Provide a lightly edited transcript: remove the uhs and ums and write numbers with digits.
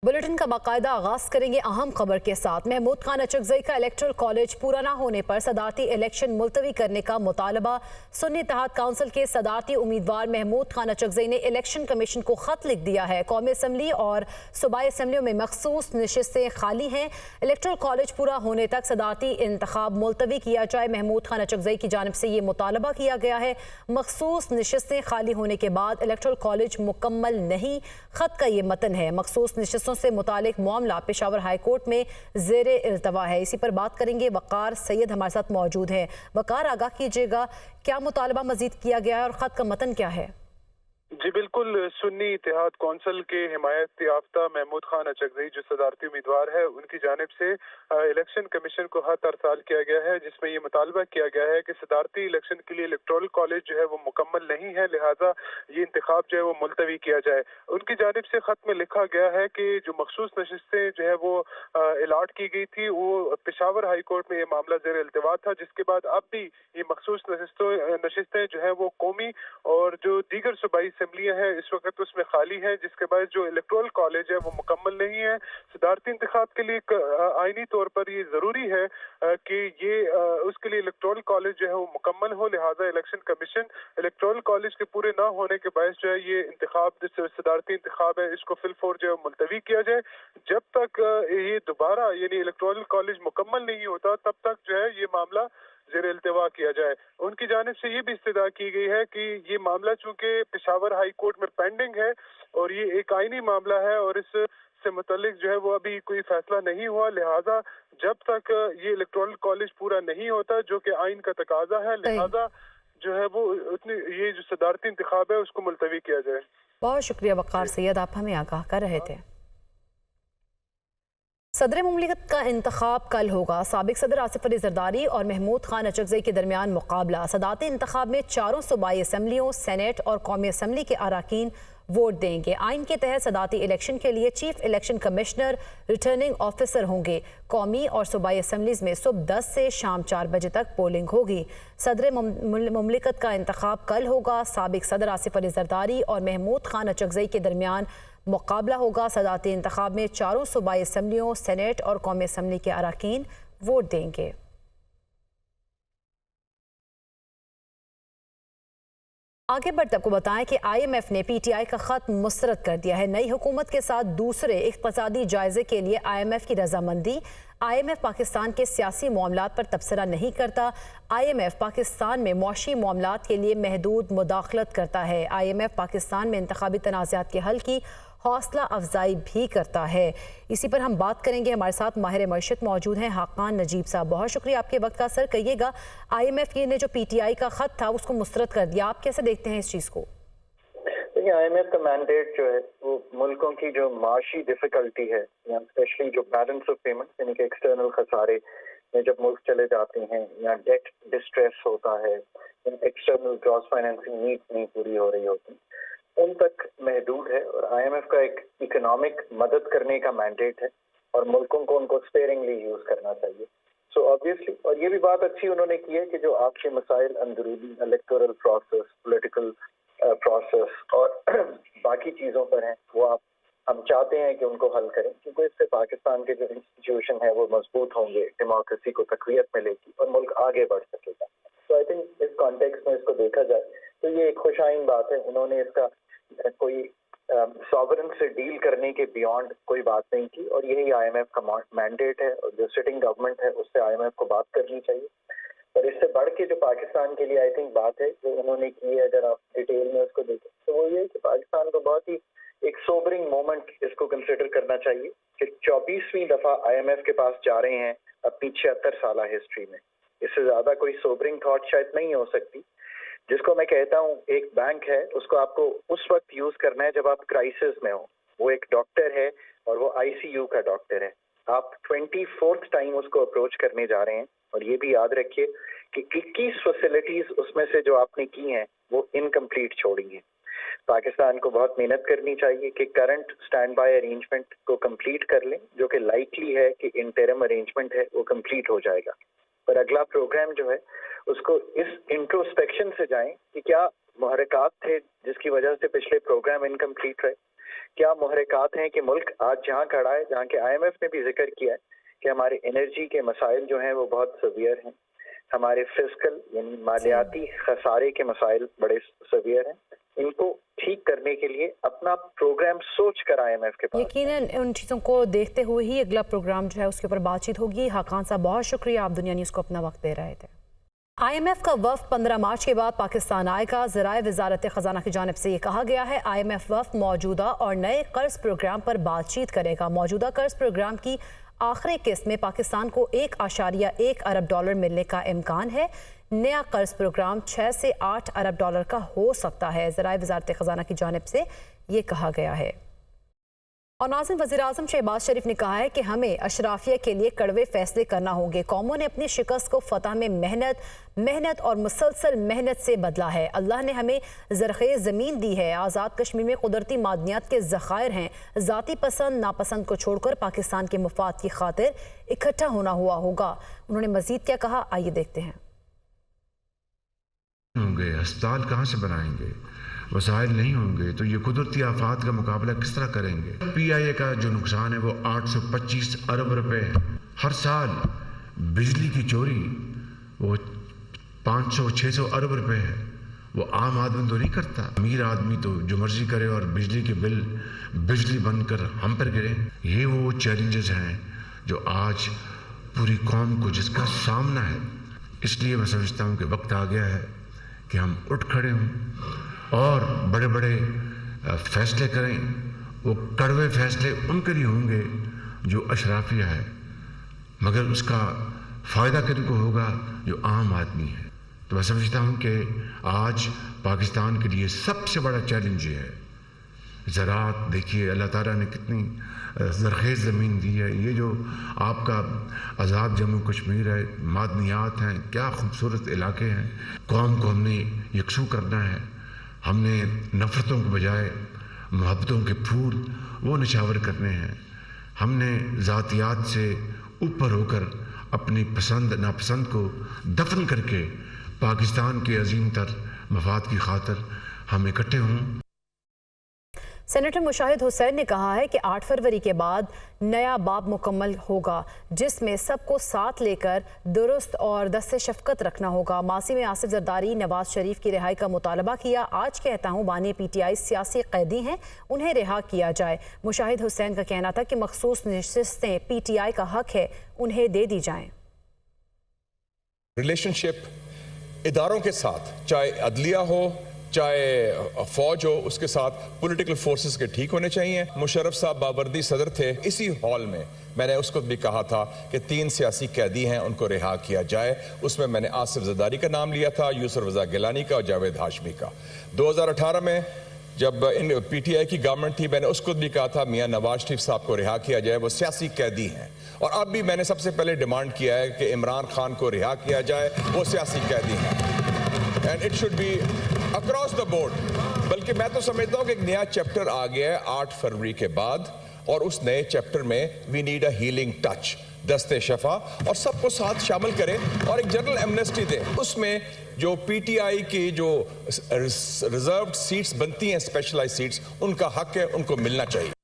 Bulletin का बाकायदा आगाज करेंगे अहम खबर के साथ। महमूद खान अचकजई का इलेक्टोरल कॉलेज पूरा न होने पर सदारती इलेक्शन मुलतवी करने का मुतालबा। सुन्नी इत्तेहाद काउंसिल के सदारती उम्मीदवार महमूद खान अचकजई ने इलेक्शन कमीशन को खत लिख दिया है। कौमी असम्बली और सूबाई असम्बलियों में मखसूस नशिस्तें खाली हैं। इलेक्टोरल कॉलेज पूरा होने तक सदारती इंतखाब मुलतवी किया जाए। महमूद खान अचकजई की जानिब से ये मुतालबा किया गया है। मखसूस नशिस्तें खाली होने के बाद इलेक्टोरल कॉलेज मुकम्मल नहीं। खत का ये मतन है। मखसूस नशिस्तों से मुतालिक मामला पेशावर हाई कोर्ट में ज़ेरे इल्तवा है। इसी पर बात करेंगे। वकार सैयद हमारे साथ मौजूद हैं। वकार, आगाह कीजिएगा, क्या मुतालबा मजीद किया गया है और ख़त का मतन क्या है? जी बिल्कुल, सुन्नी इत्तेहाद कौंसिल के हिमायत याफ्ता महमूद खान अचकजई जो सदारती उम्मीदवार है, उनकी जानिब से इलेक्शन कमीशन को खत अरसाल किया गया है, जिसमें ये मुतालबा किया गया है कि सदारती इलेक्शन के लिए इलेक्टोरल कॉलेज जो है वो मुकम्मल नहीं है, लिहाजा ये इंतखाब जो है वो मुलतवी किया जाए। उनकी जानिब से खत में लिखा गया है कि जो मखसूस नशिस्तें जो है वो अलाट की गई थी, वो पेशावर हाई कोर्ट में ये मामला ज़ेर इल्तवा था, जिसके बाद अब भी ये मखसूस नशिस्तें जो है वो कौमी और जो दीगर सूबाई असम्बलियाँ हैं इस वक्त उसमें खाली हैं, जिसके बाद जो इलेक्टोरल कॉलेज है वो मुकम्मल नहीं है। सदारती इंतखाब के लिए आईनी तौर पर ये ज़रूरी है कि ये उसके लिए इलेक्टोरल कॉलेज जो है वो मुकम्मल हो, लिहाजा इलेक्शन कमीशन इलेक्टोरल कॉलेज के पूरे ना होने के बायस जो है ये इंतखाब सदारती इंतखाब है इसको फिलफौर जो है मुलतवी किया जाए। जब तक ये दोबारा यानी इलेक्टोरल कॉलेज मुकम्मल नहीं होता तब तक जो है ये मामला ज़ेर इल्तवा किया जाए। उनकी जानिब से ये भी इस्तदा की गई है कि ये मामला चूंकि पेशावर हाई कोर्ट में पेंडिंग है और ये एक आईनी मामला है और इस से मुतल्लिक जो है वो अभी कोई फैसला नहीं हुआ, लिहाजा जब तक ये इलेक्टोरल कॉलेज पूरा नहीं होता जो कि आइन का तकाजा है, लिहाजा जो है वो उतनी ये जो सदारती इंतखाब है उसको मुलतवी किया जाए। बहुत शुक्रिया वकार सैयद, आप हमें आगाह कर रहे थे। सदर मुमलिकत का इंतखाब कल होगा। साबिक सदर आसिफ अली जरदारी और महमूद खान अचकजई के दरमियान मुकाबला। सदारती इंतखाब में चारों सूबाई असम्बलियों, सेनेट और कौमी असम्बली के अराकीन वोट देंगे। आइन के तहत सदारती इलेक्शन के लिए chief election commissioner returning officer होंगे। कौमी और सूबाई असम्बलीज में सुबह 10 से शाम 4 बजे तक पोलिंग होगी। सदर मुमलिकत का इंतखाब कल होगा। साबिक सदर आसिफ अली जरदारी और महमूद खान अचकजई के दरमियान मुकाबला होगा। सदारती इंतखाब में चारों सूबाई असम्बलियों, सेनेट और कौमी असम्बली के अराकीन वोट देंगे। आगे बढ़ते आपको बताएं कि IMF ने PTI का खत मुस्तरद कर दिया है। नई हुकूमत के साथ दूसरे इक़्तिसादी जायजे के लिए IMF की रजामंदी। IMF पाकिस्तान के सियासी मामलात पर तबसरा नहीं करता। IMF पाकिस्तान में मुआशी मामलात के लिए महदूद मुदाखलत करता है। IMF पाकिस्तान में इंतखाबी तनाज़ात के हल की हौसला अफजाई भी करता है। इसी पर हम बात करेंगे। हमारे साथ माहिर मईशत मौजूद हैं हाकान नजीब साहब। बहुत शुक्रिया आपके वक्त का। सर, कहिएगा, IMF ने जो PTI का खत था उसको मुस्तरद कर दिया, आप कैसे देखते हैं इस चीज़ को? देखिए, IMF का मैंडेट जो है वो मुल्कों की जो माशी डिफिकल्टी है या स्पेशली जो बैलेंस ऑफ पेमेंट यानी कि एक्सटर्नल खसारे में जब मुल्क चले जाते हैं या डेट डिस्ट्रेस होता है या एक्सटर्नल ग्रॉस फाइनेंसिंग नीड नहीं पूरी हो रही होती, उन तक महदूद है। और IMF का एक इकोनॉमिक मदद करने का मैंडेट है और मुल्कों को उनको स्पेयरिंगली यूज करना चाहिए। सो ऑब्वियसली, और ये भी बात अच्छी उन्होंने की है कि जो आपके मसाइल अंदरूनी इलेक्टोरल प्रोसेस, पॉलिटिकल प्रोसेस और बाकी चीज़ों पर हैं वो हम चाहते हैं कि उनको हल करें, क्योंकि इससे पाकिस्तान के जो इंस्टीट्यूशन है वो मजबूत होंगे, डेमोक्रेसी को तक़वियत मिलेगी और मुल्क आगे बढ़ सकेगा। तो आई थिंक इस कॉन्टेक्स्ट में इसको देखा जाए तो ये एक खुशाइन बात है। उन्होंने इसका कोई सॉवरेन से डील करने के बियॉन्ड कोई बात नहीं की और यही IMF का मैंडेट है और जो सिटिंग गवर्नमेंट है उससे IMF को बात करनी चाहिए। पर इससे बढ़ के जो पाकिस्तान के लिए आई थिंक बात है जो उन्होंने की है, अगर आप डिटेल में उसको देखें तो वो ये है कि पाकिस्तान को बहुत ही एक सोबरिंग मोमेंट इसको कंसिडर करना चाहिए कि 24वीं दफा IMF के पास जा रहे हैं अपनी 76 साल हिस्ट्री में। इससे ज्यादा कोई सोबरिंग थॉट शायद नहीं हो सकती। जिसको मैं कहता हूँ एक बैंक है, उसको आपको उस वक्त यूज करना है जब आप क्राइसिस में हो। वो एक डॉक्टर है और वो ICU का डॉक्टर है। आप 24th टाइम उसको अप्रोच करने जा रहे हैं और ये भी याद रखिए कि 21 फैसिलिटीज उसमें से जो आपने की हैं वो इनकम्प्लीट छोड़ी हैं। पाकिस्तान को बहुत मेहनत करनी चाहिए कि करंट स्टैंड बाय अरेंजमेंट को कंप्लीट कर लें, जो कि लाइकली है कि इंटरिम अरेंजमेंट है वो कंप्लीट हो जाएगा। पर अगला प्रोग्राम जो है उसको इस इंट्रोस्पेक्शन से जाएं कि क्या मुहरकात थे जिसकी वजह से पिछले प्रोग्राम इनकम्प्लीट रहे, کیا محرکات ہیں کہ ملک آج جہاں کھڑا ہے، جہاں کہ آئی ایم ایف نے بھی ذکر کیا ہے کہ ہمارے انرجی کے مسائل جو ہیں وہ بہت سیویئر ہیں، ہمارے فسکل یعنی مالیاتی خسارے کے مسائل بڑے سیویئر ہیں، ان کو ٹھیک کرنے کے لیے اپنا پروگرام سوچ کر آئی ایم ایف کے پاس یقیناً ان چیزوں کو دیکھتے ہوئے ہی اگلا پروگرام جو ہے اس کے اوپر بات چیت ہوگی۔ حقان صاحب بہت شکریہ، آپ دنیا نیوز کو اپنا وقت دے رہے تھے۔ آئی ایم ایف کا وفد 15 مارچ کے بعد پاکستان آئے گا۔ ذرائع وزارت خزانہ کی جانب سے یہ کہا گیا ہے آئی ایم ایف وفد موجودہ اور نئے قرض پروگرام پر بات چیت کرے گا۔ موجودہ قرض پروگرام کی آخری قسط میں پاکستان کو $1.1 ارب ملنے کا امکان ہے۔ نیا قرض پروگرام 6 سے 8 ارب ڈالر کا ہو سکتا ہے، ذرائع وزارت خزانہ کی جانب سے یہ کہا گیا ہے۔ اور ناظرین، وزیراعظم شہباز شریف نے کہا ہے کہ ہمیں اشرافیہ کے لیے کڑوے فیصلے کرنا ہوں گے۔ قوموں نے اپنی شکست کو فتح میں محنت اور مسلسل محنت سے بدلا ہے۔ اللہ نے ہمیں زرخیز زمین دی ہے۔ آزاد کشمیر میں قدرتی معدنیات کے ذخائر ہیں۔ ذاتی پسند ناپسند کو چھوڑ کر پاکستان کے مفاد کی خاطر اکٹھا ہونا ہوا ہوگا۔ انہوں نے مزید کیا کہا، آئیے دیکھتے ہیں۔ ہوں گے ہسپتال کہاں سے بنائیں گے، وسائل نہیں ہوں گے تو یہ قدرتی آفات کا مقابلہ کس طرح کریں گے۔ پی آئی اے کا جو نقصان ہے وہ 825 ارب روپے ہے۔ ہر سال بجلی کی چوری وہ 500-600 ارب روپے ہے۔ وہ عام آدمی تو نہیں کرتا، امیر آدمی تو جو مرضی کرے اور بجلی کے بل بجلی بن کر ہم پر گرے۔ یہ وہ چیلنجز ہیں جو آج پوری قوم کو جس کا سامنا ہے۔ اس لیے میں سمجھتا ہوں کہ وقت آ گیا ہے کہ ہم اٹھ کھڑے ہوں اور بڑے بڑے فیصلے کریں۔ وہ کڑوے فیصلے ان کے لیے ہوں گے جو اشرافیہ ہے، مگر اس کا فائدہ کن کو ہوگا جو عام آدمی ہے۔ تو میں سمجھتا ہوں کہ آج پاکستان کے لیے سب سے بڑا چیلنج یہ ہے۔ زراعت دیکھیے اللہ تعالیٰ نے کتنی زرخیز زمین دی ہے۔ یہ جو آپ کا آزاد جموں کشمیر ہے، معدنیات ہیں، کیا خوبصورت علاقے ہیں۔ قوم کو ہم نے یکسو کرنا ہے۔ ہم نے نفرتوں کے بجائے محبتوں کے پھول وہ نچھاور کرنے ہیں۔ ہم نے ذاتیات سے اوپر ہو کر اپنی پسند ناپسند کو دفن کر کے پاکستان کے عظیم تر مفاد کی خاطر ہم اکٹھے ہوں۔ سینیٹر مشاہد حسین نے کہا ہے کہ 8 فروری کے بعد نیا باب مکمل ہوگا جس میں سب کو ساتھ لے کر درست اور دست شفقت رکھنا ہوگا۔ ماضی میں آصف زرداری نواز شریف کی رہائی کا مطالبہ کیا، آج کہتا ہوں بانی پی ٹی آئی سیاسی قیدی ہیں، انہیں رہا کیا جائے۔ مشاہد حسین کا کہنا تھا کہ مخصوص نشستیں پی ٹی آئی کا حق ہے، انہیں دے دی جائیں۔ ریلیشن شپ اداروں کے ساتھ، چاہے عدلیہ ہو چاہے فوج ہو، اس کے ساتھ پولیٹیکل فورسز کے ٹھیک ہونے چاہیے۔ مشرف صاحب باوردی صدر تھے، اسی ہال میں نے اس کو بھی کہا تھا کہ 3 سیاسی قیدی ہیں، ان کو رہا کیا جائے۔ اس میں نے آصف زرداری کا نام لیا تھا، یوسف رضا گیلانی کا اور جاوید ہاشمی کا۔ 2018 میں جب پی ٹی آئی کی گورنمنٹ تھی، میں نے اس کو بھی کہا تھا میاں نواز شریف صاحب کو رہا کیا جائے، وہ سیاسی قیدی ہیں۔ اور اب بھی میں نے سب سے پہلے ڈیمانڈ کیا ہے کہ عمران خان کو رہا کیا جائے، وہ سیاسی قیدی ہیں۔ And it should be across the board. بلکہ میں تو سمجھتا ہوں کہ ایک نیا چیپٹر آ گیا ہے 8 فروری کے بعد، اور اس نئے چیپٹر میں we need a healing touch, دست شفا، اور سب کو ساتھ شامل کریں اور ایک جنرل ایمنسٹی دیں۔ اس میں جو پی ٹی آئی کی جو ریزروڈ سیٹس بنتی ہیں، اسپیشلائز سیٹس، ان کا حق ہے، ان کو ملنا چاہیے۔